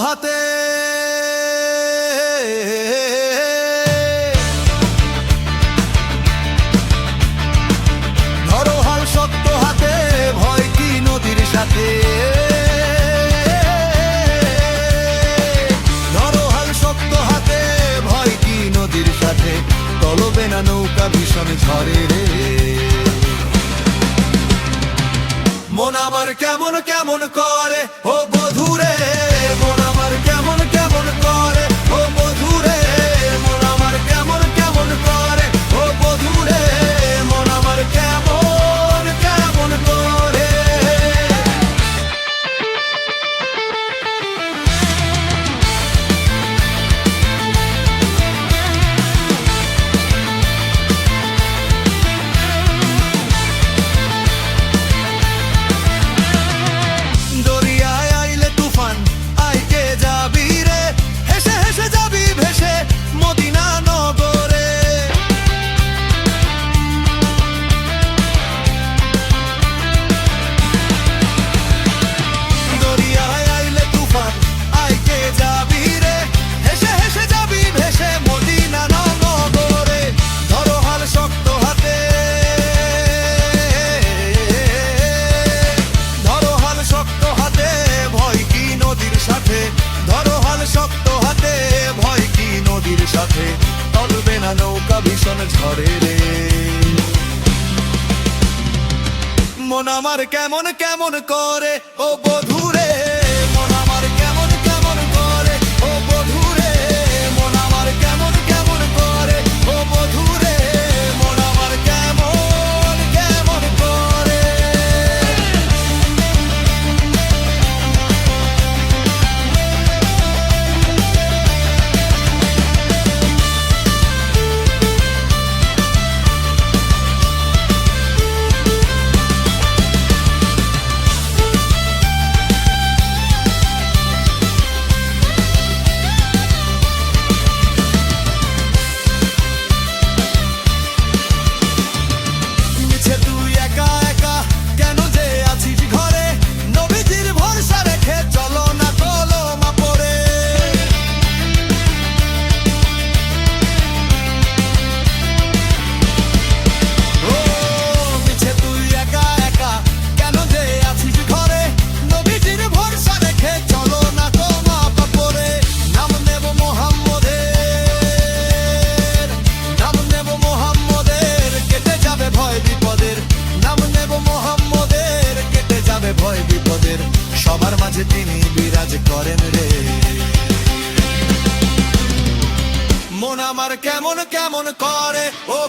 হাতে ধরো হাল শক্ত হাতে, ভয় কি নদীর সাথে। ধরো হাল শক্ত হাতে, ভয় কি নদীর সাথে। চলবে না নৌকা ভীষণ ঝড়ে রে। মন আমার কেমন কেমন করে ও বধুরে, মন আমার কেমন কেমন করে ও বধুরে। মন আমার কেমন কেমন করে ও বধুরে, মন আমার কেমন কেমন করে। চলবে না নৌকা ভীষণ ঝড়ে রে। মন আমার কেমন কেমন করে ও বধুরে, মন আমার কেমন কেমন করে ও বধুরে। মন আমার কেমন কেমন করে ও বধুরে, মন আমার কেমন কেমন করে। ভয় বিপদের সবার মাঝে তিনি বিরাজ করেন রে। মন আমার কেমন কেমন করে ও